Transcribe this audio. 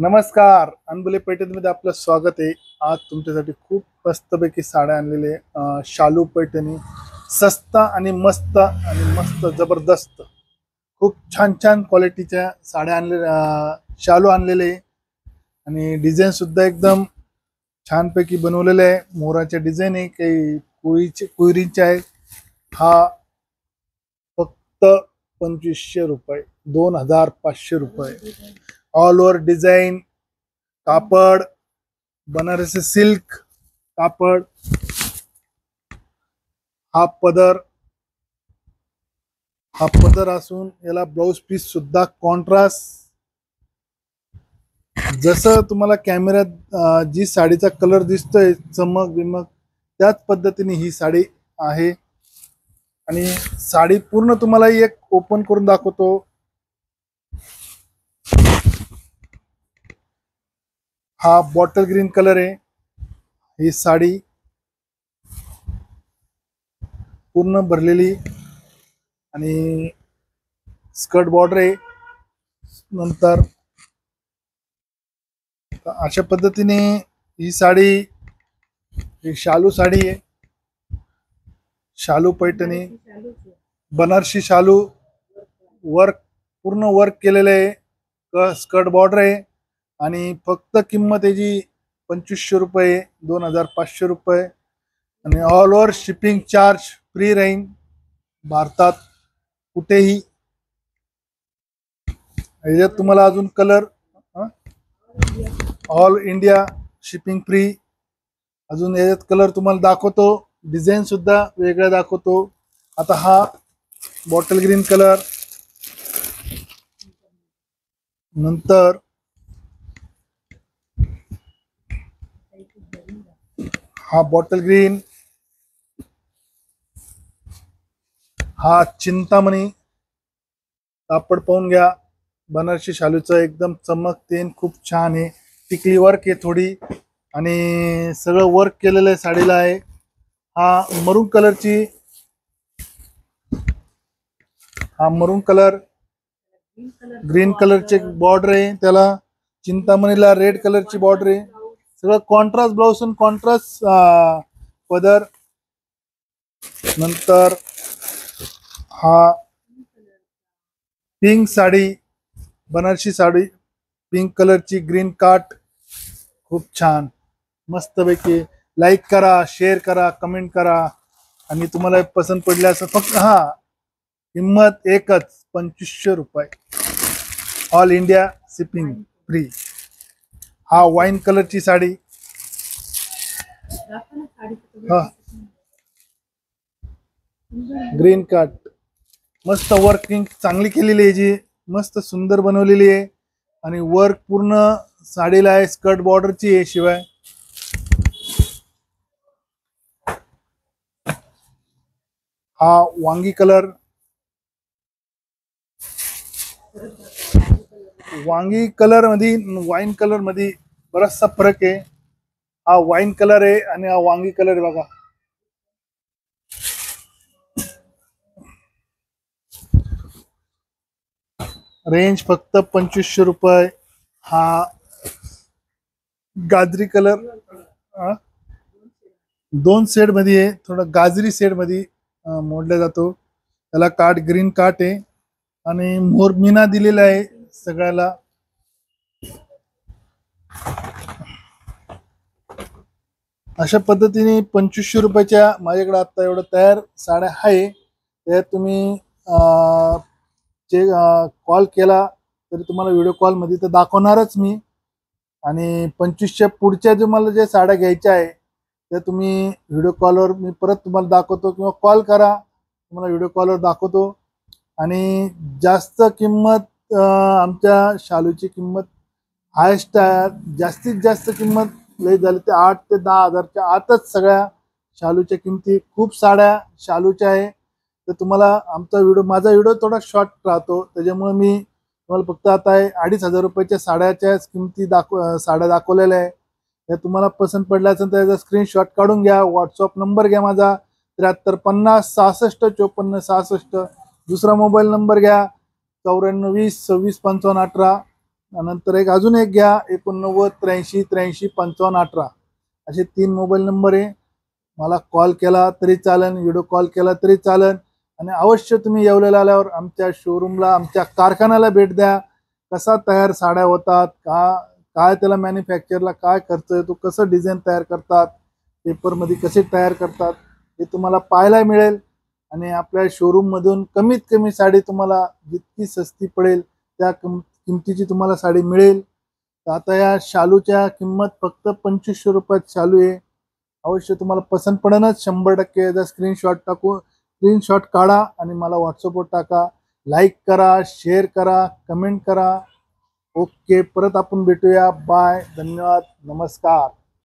नमस्कार, अनबुले पैठणीमध्ये आपलं स्वागत आहे। आज तुमच्यासाठी खूप मस्तपैकी साड्या आणलेले शालू पैठणी सस्ता आणि मस्त जबरदस्त खूप छान छान क्वालिटीच्या साड्या आणले शालू आणलेले आणि डिझाईन सुद्धा एकदम छानपैकी बनवलेले आहे। मोराचे डिझाईन आहे, काही कुईरींचे आहे। हा फक्त 2500 रुपये, 2500 रुपये। ऑल ओव्हर डिझाईन, कापड बनारसी सिल्क कापड, हा पदर असून याला ब्लाउज पीस सुद्धा कॉन्ट्रास्ट, जसं तुम्हाला कॅमेऱ्यात जी साडीचा कलर दिसतोय चमक बिमक त्याच पद्धतीने ही साडी आहे। आणि साडी पूर्ण तुम्हाला एक ओपन करून दाखवतो। हा बॉटल ग्रीन कलर आहे। ही साडी पूर्ण भरलेली आणि स्कर्ट बॉर्डर आहे। नंतर अशा पद्धतीने ही साडी, ही शालू साडी आहे। शालू पैठणी बनारसी शालू वर्क, पूर्ण वर्क केलेले आहे। स्कर्ट बॉर्डर आहे आणि फक्त किंमत याची 2500 रुपये, 2500 रुपये। आणि all over shipping charge free राहील भारतात कुठेही। याच्यात तुम्हाला अजून colour, all India shipping free. अजून याच्यात कलर तुम्हाला दाखवतो, डिझाईन सुद्धा वेगळा दाखवतो। आता हा बॉटल ग्रीन कलर, नंतर हा बॉटल ग्रीन, हा चिंतामणी कापड पाहून घ्या। बनारसी शालूचं एकदम चमकते, खूप छान आहे। टिकली वर्क आहे थोडी आणि सगळं वर्क केलेलं आहे साडीला आहे। हा मरून कलरची, हा मरून कलर, ग्रीन कलरचे बॉर्डर आहे, त्याला चिंतामणीला रेड कलरची बॉर्डर आहे। सगळं कॉन्ट्रास्ट ब्लाउज आणि कॉन्ट्रास्ट पदर। नंतर हा पिंक साडी, बनारसी साडी पिंक कलरची, ग्रीन काट, खूप छान मस्तपैकी। लाईक करा, शेअर करा, कमेंट करा आणि तुम्हाला पसंत पडल्यास फक्त किंमत एकच 2500 रुपये, ऑल इंडिया शिपिंग फ्री। हा वाईन कलरची साडी, ग्रीन काट, मस्त वर्किंग चांगली केलेली आहे, जी मस्त सुंदर बनवलेली आहे आणि वर्क पूर्ण साडीला आहे। स्कर्ट बॉर्डरची आहे शिवाय। हा वांगी कलर, वांगी कलर मध्ये वाईन कलर मध्ये बराचसा फरक आहे। हा वाईन कलर आहे आणि हा वांगी कलर आहे बघा। रेंज फक्त 2500 रुपये। हा गाजरी कलर, दोन शेड मध्ये आहे, थोडा गाजरी शेड मध्ये मोडला जातो। त्याला काट ग्रीन काट आहे आणि मोर मीना दिलेला आहे सगळ्याला। अशा पद्धतीने 2500 रुपयाच्या माझ्याकडे आता एवढं तयार साड्या आहे। त्यात तुम्ही जे कॉल केला तरी तुम्हाला व्हिडिओ कॉल मध्ये तर दाखवणारच मी। आणि 2500च्या पुढच्या जे मला जे साड्या घ्यायच्या आहे त्या तुम्ही व्हिडिओ कॉलवर मी परत तुम्हाला दाखवतो, किंवा कॉल करा, तुम्हाला व्हिडिओ कॉलवर दाखवतो। आणि जास्त किंमत, आमच्या शालूची किंमत हायस्ट आहे। जास्तीत जास्त किंमत लई झाली ते 8 ते 10 हजारच्या आतच सगळ्या शालूच्या किमती। खूप साड्या शालूच्या आहे, तर तुम्हाला माझा व्हिडिओ थोडा शॉर्ट राहतो, त्याच्यामुळे मी तुम्हाला फक्त आता 2500 रुपयाच्या साड्याच्या किमती साड्या दाखवलेल्या आहे। त्या तुम्हाला पसंत पडल्या असेल तर त्याचा स्क्रीनशॉट काढून घ्या। व्हॉट्सअप नंबर घ्या माझा 7350 66 54 66। दुसरा मोबाईल नंबर घ्या 94 20 26 55 18। नंतर अजून एक घ्या, 89 83 83 55 18 असे 3 मोबाईल नंबर आहे. मला कॉल केला तरी चालेल, व्हिडिओ कॉल केला तरी चालेल. आणि अवश्य तुम्ही येवल्याला आल्यावर आमच्या शोरूमला, आमच्या कारखान्याला भेट द्या. कसा तयार साड्या होतात, काय त्याला मॅन्युफॅक्चरला काय खर्च येतो, कसं डिझाईन तयार करतात, पेपरमध्ये कसे तयार करतात हे तुम्हाला पाहायला मिळेल. आणि आपल्या शोरूममधून कमीत कमी साडी तुम्हाला जितकी सस्ती पडेल त्या किमतीची तुम्हाला साडी मिळेल. तर आता या शालूच्या किंमत फक्त 2500 रुपयात शालू आहे. अवश्य तुम्हाला पसंत पडेलच 100%. याचा स्क्रीनशॉट काढा आणि मला व्हॉट्सअपवर टाका. लाईक करा, शेअर करा, कमेंट करा. ओके, परत आपण भेटूया. बाय, धन्यवाद, नमस्कार.